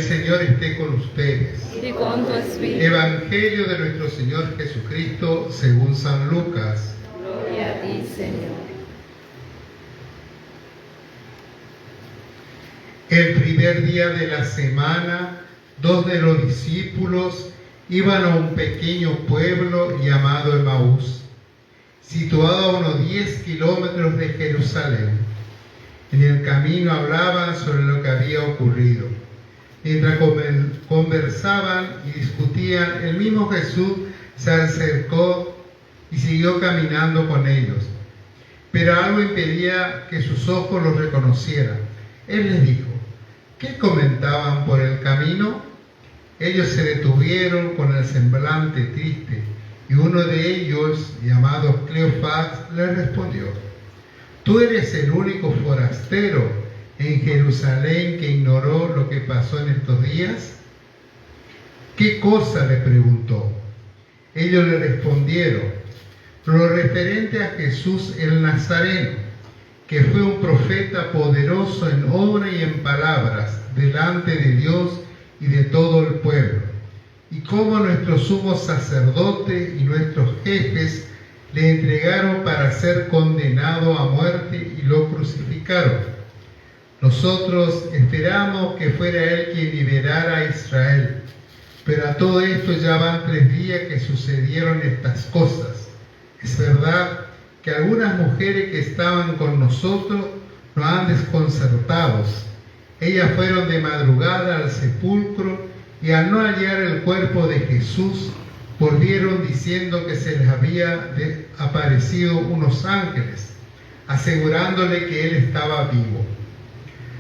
Señor esté con ustedes. Y con tu espíritu. Evangelio de nuestro Señor Jesucristo según San Lucas. Gloria a ti, Señor. El primer día de la semana, 2 de los discípulos iban a un pequeño pueblo llamado Emaús, situado a unos 10 kilómetros de Jerusalén. En el camino hablaban sobre lo que había ocurrido. Mientras conversaban y discutían, el mismo Jesús se acercó y siguió caminando con ellos. Pero algo impedía que sus ojos los reconocieran. Él les dijo: ¿qué comentaban por el camino? Ellos se detuvieron con el semblante triste, y uno de ellos, llamado Cleofás, les respondió: ¿tú eres el único forastero en Jerusalén que ignoró lo que pasó en estos días? ¿Qué cosa?, le preguntó. Ellos le respondieron: lo referente a Jesús el Nazareno, que fue un profeta poderoso en obra y en palabras delante de Dios y de todo el pueblo, y cómo nuestro sumo sacerdote y nuestros jefes le entregaron para ser condenado a muerte y lo crucificaron. Nosotros esperamos que fuera Él quien liberara a Israel, pero a todo esto ya van 3 días que sucedieron estas cosas. Es verdad que algunas mujeres que estaban con nosotros nos han desconcertado. Ellas fueron de madrugada al sepulcro y al no hallar el cuerpo de Jesús, volvieron diciendo que se les había aparecido unos ángeles, asegurándole que Él estaba vivo.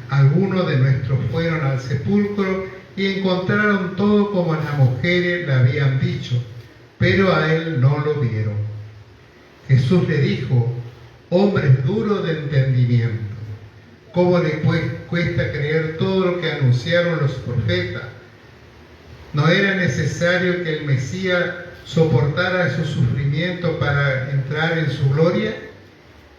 Algunos de nuestros fueron al sepulcro y encontraron todo como las mujeres le habían dicho, pero a Él no lo vieron. Jesús le dijo: hombres duros de entendimiento, ¿cómo les cuesta creer todo lo que anunciaron los profetas? ¿No era necesario que el Mesías soportara su sufrimiento para entrar en su gloria?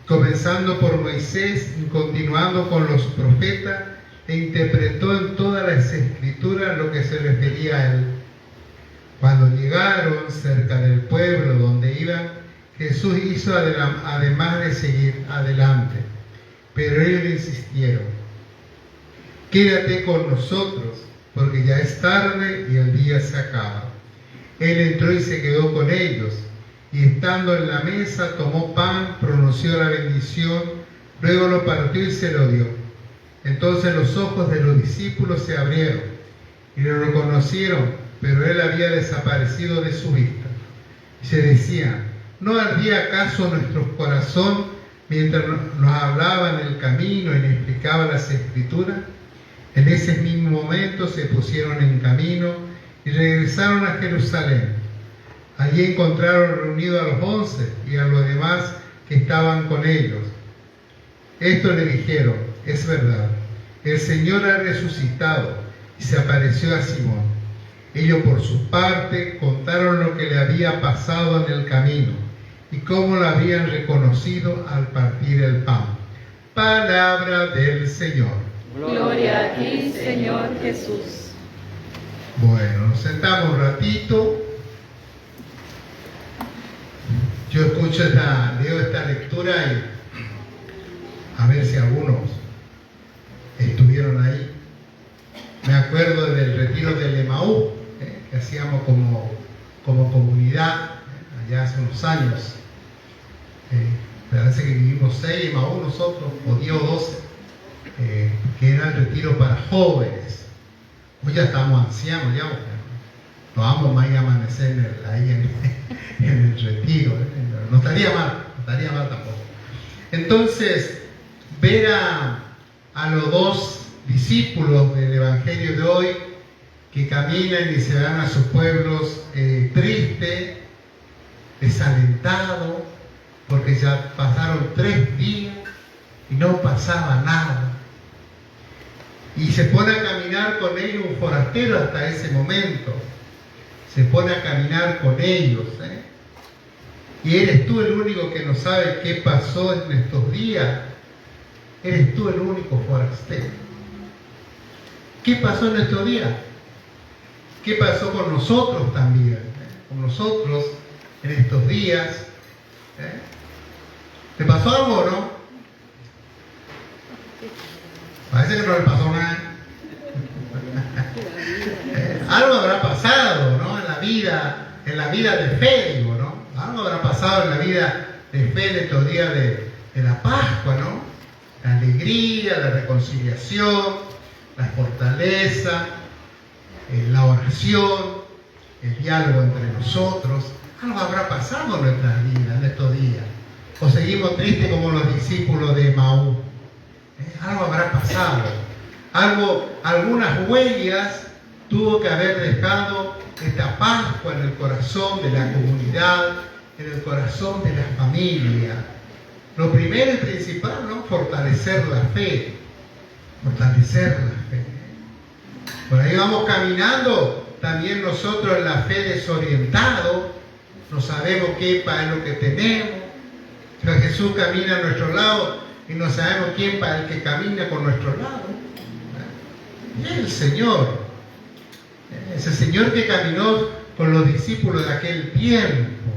Comenzando por Moisés y continuando con los profetas, e interpretó en todas las escrituras lo que se refería a él. Cuando llegaron cerca del pueblo donde iban, Jesús hizo además de seguir adelante, pero ellos insistieron: quédate con nosotros, porque ya es tarde y el día se acaba. Él entró y se quedó con ellos, y estando en la mesa tomó pan, pronunció la bendición, luego lo partió y se lo dio. Entonces los ojos de los discípulos se abrieron y lo reconocieron, pero él había desaparecido de su vista. Y se decían: ¿no ardía acaso nuestro corazón mientras nos hablaba en el camino y nos explicaba las Escrituras? En ese mismo momento se pusieron en camino y regresaron a Jerusalén. Allí encontraron reunidos a los 11 y a los demás que estaban con ellos. Esto le dijeron: es verdad, el Señor ha resucitado y se apareció a Simón. Ellos por su parte contaron lo que le había pasado en el camino y cómo lo habían reconocido al partir el pan. Palabra del Señor. Gloria a ti, Señor Jesús. Bueno, nos sentamos un ratito. Yo leo esta lectura y a ver si algunos estuvieron ahí. Me acuerdo del retiro del Emaús, que hacíamos como comunidad allá hace unos años. Parece que vivimos 6 Emaús nosotros, o 10 o 12, que era el retiro para jóvenes. Hoy ya estamos ancianos, ya no vamos más a amanecer ahí en el retiro. No estaría mal tampoco. Entonces, ver a los 2 discípulos del Evangelio de hoy que caminan y se van a sus pueblos tristes, desalentados, porque ya pasaron 3 días y no pasaba nada. Y se pone a caminar con ellos un forastero hasta ese momento. Se pone a caminar con ellos. Y eres tú el único que no sabe qué pasó en estos días. Eres tú el único forastero. ¿Qué pasó en estos días? ¿Qué pasó con nosotros también? Con nosotros en estos días. ¿Te pasó algo o no? Parece que no le pasó nada. Algo habrá pasado, ¿no? En la vida de fe, digo, ¿no? Algo habrá pasado en la vida de fe en estos días de la Pascua, ¿no? La alegría, la reconciliación, la fortaleza, la oración, el diálogo entre nosotros. Algo habrá pasado en nuestras vidas en estos días. O seguimos tristes como los discípulos de Emaús. Algo habrá pasado. Algunas huellas tuvo que haber dejado esta Pascua en el corazón de la comunidad, en el corazón de la familia. Lo primero y principal, ¿no? Fortalecer la fe. Fortalecer la fe. Por ahí vamos caminando, también nosotros en la fe desorientados, no sabemos qué es lo que tenemos. Pero Jesús camina a nuestro lado y no sabemos quién para el que camina con nuestro lado. Y es el Señor. Ese Señor que caminó con los discípulos de aquel tiempo.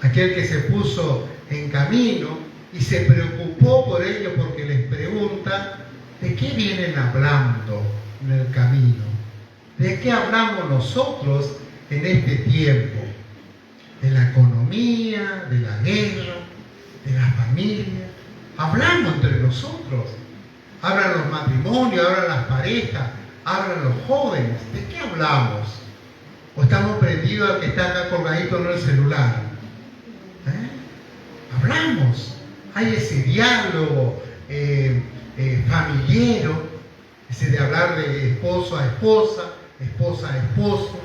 Aquel que se puso en camino y se preocupó por ellos porque les pregunta ¿de qué vienen hablando en el camino? ¿De qué hablamos nosotros en este tiempo? De la economía, de la guerra, de la familia. Hablamos entre nosotros. Hablan los matrimonios, hablan las parejas, hablan los jóvenes. ¿De qué hablamos? ¿O estamos prendidos al que está acá colgadito en el celular? Hablamos. Hay ese diálogo familiero, ese de hablar de esposo a esposa, esposa a esposo.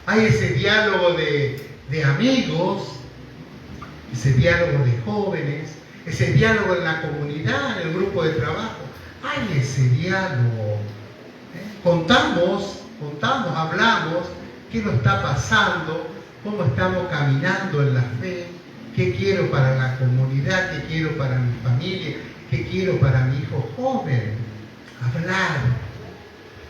Hay ese diálogo de amigos, ese diálogo de jóvenes, ese diálogo en la comunidad, en el grupo de trabajo. Hay ese diálogo. Contamos, hablamos, qué nos está pasando, cómo estamos caminando en la fe, qué quiero para la comunidad, qué quiero para mi familia, qué quiero para mi hijo joven. Hablar,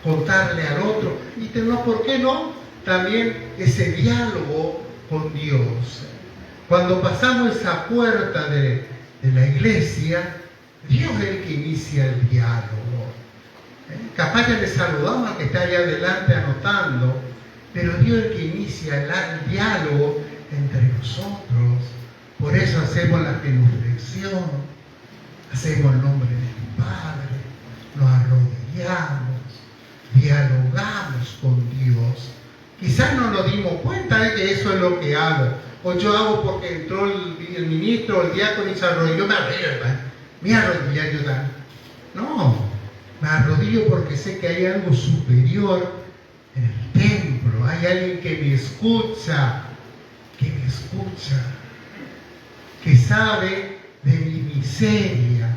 contarle al otro y tener, ¿por qué no? También ese diálogo con Dios. Cuando pasamos esa puerta de la iglesia, Dios es el que inicia el diálogo. Capaz ya le saludamos al que está allá adelante anotando, pero Dios es el que inicia el diálogo entre nosotros. Por eso hacemos la genuflexión, hacemos el nombre del Padre, nos arrodillamos, dialogamos con Dios. Quizás no nos dimos cuenta de que eso es lo que hago. O yo hago porque entró el ministro o el diácono y se arrodilló, me arrodillé a ayudar. No, me arrodillo porque sé que hay algo superior en el templo. Hay alguien que me escucha, que sabe de mi miseria,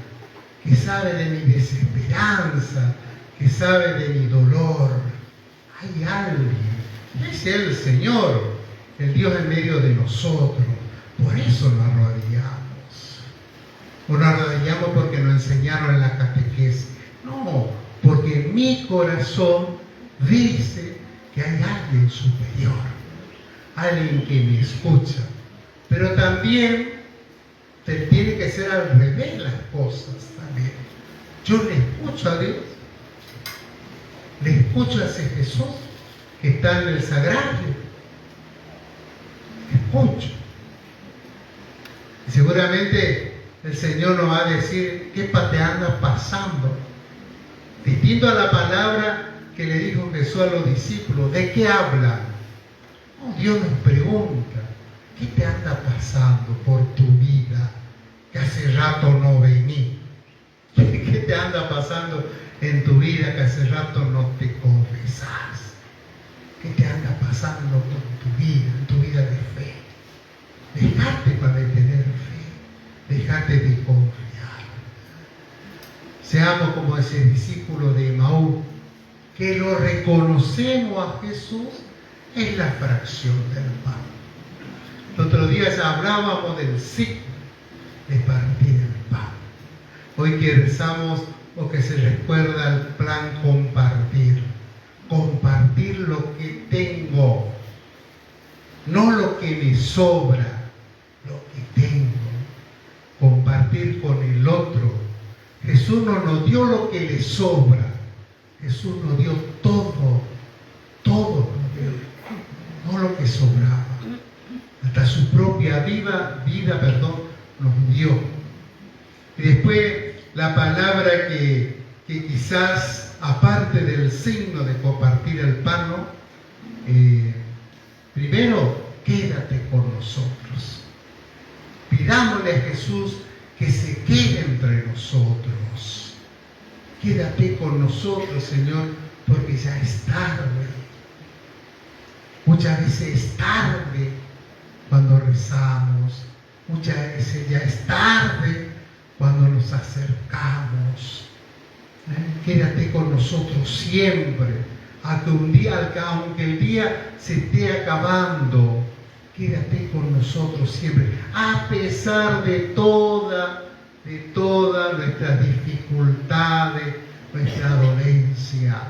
que sabe de mi desesperanza, que sabe de mi dolor. Hay alguien. Ese es el Señor, el Dios en medio de nosotros. Por eso nos arrodillamos. O nos arrodillamos porque nos enseñaron en la catequesis. No, porque en mi corazón dice que hay alguien superior, alguien que me escucha. Pero también tiene que ser al revés las cosas también. Yo le escucho a Dios, le escucho a ese Jesús que está en el sagrario, escucho. Y seguramente el Señor nos va a decir qué te anda pasando. Distinto a la palabra que le dijo Jesús a los discípulos, ¿de qué hablan? Oh, Dios nos pregunta, ¿qué te anda pasando por tu vida? Que hace rato no vení. ¿Qué te anda pasando en tu vida que hace rato no te confesás? ¿Qué te anda pasando con tu vida, en tu vida de fe? Dejate para tener fe, dejate de confiar. Seamos como ese discípulo de Emaús, que lo reconocemos a Jesús en la fracción del pan. El otro día hablábamos del signo de partir el pan. Hoy que rezamos o que se recuerda el plan compartir. Compartir lo que tengo, no lo que me sobra, lo que tengo. Compartir con el otro. Jesús no nos dio lo que le sobra, Jesús nos dio todo, todo nos dio, no lo que sobraba. Hasta su propia vida, nos dio. Y después la palabra que quizás, aparte del signo de compartir el pan, ¿no? Primero, quédate con nosotros. Pidámosle a Jesús que se quede entre nosotros. Quédate con nosotros, Señor, porque ya es tarde. Muchas veces es tarde cuando rezamos. Muchas veces ya es tarde cuando nos acercamos. Quédate con nosotros siempre, aunque el día se esté acabando, quédate con nosotros siempre, a pesar de todas nuestras dificultades, nuestra dolencia.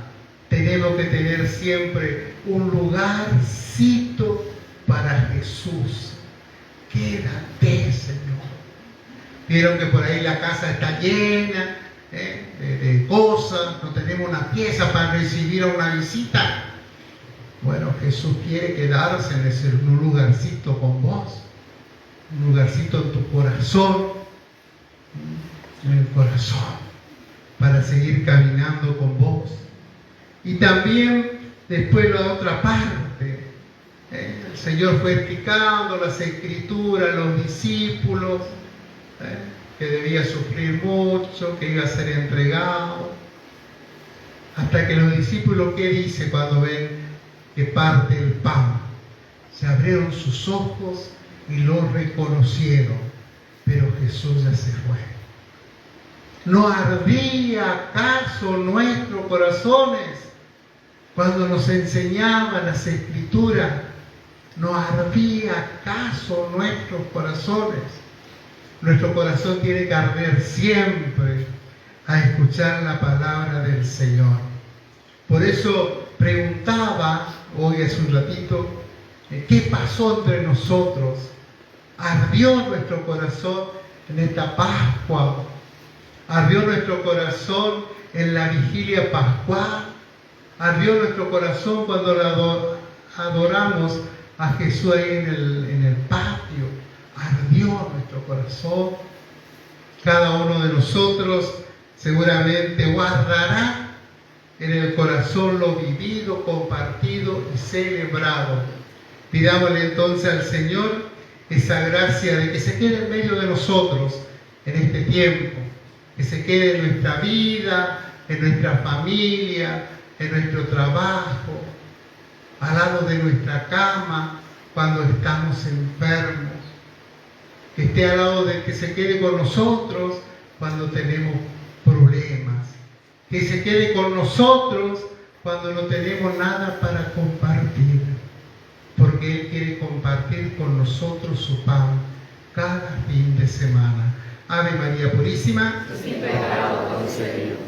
Tenemos que tener siempre un lugarcito para Jesús. Quédate, Señor. Vieron que por ahí la casa está llena de cosas, no tenemos una pieza para recibir a una visita. Bueno, Jesús quiere quedarse en un lugarcito con vos, un lugarcito en tu corazón, en el corazón, para seguir caminando con vos. Y también después la otra parte, el Señor fue explicando las Escrituras a los discípulos, que debía sufrir mucho, que iba a ser entregado, hasta que los discípulos, ¿qué dice cuando ven que parte el pan? Se abrieron sus ojos y lo reconocieron, pero Jesús ya se fue. ¿No ardía acaso nuestros corazones cuando nos enseñaban las Escrituras? ¿No ardía acaso nuestros corazones? Nuestro corazón tiene que arder siempre a escuchar la palabra del Señor. Por eso preguntaba hoy hace un ratito, ¿qué pasó entre nosotros? ¿Ardió nuestro corazón en esta Pascua? ¿Ardió nuestro corazón en la vigilia pascual? ¿Ardió nuestro corazón cuando adoramos a Jesús ahí en el patio? Ardió nuestro corazón. Cada uno de nosotros seguramente guardará en el corazón lo vivido, compartido y celebrado. Pidámosle entonces al Señor esa gracia de que se quede en medio de nosotros en este tiempo, que se quede en nuestra vida, en nuestra familia, en nuestro trabajo, al lado de nuestra cama cuando estamos enfermos, que esté al lado de que se quede con nosotros cuando tenemos problemas, que se quede con nosotros cuando no tenemos nada para compartir, porque Él quiere compartir con nosotros su pan cada fin de semana. Ave María Purísima, sin pecado concebido.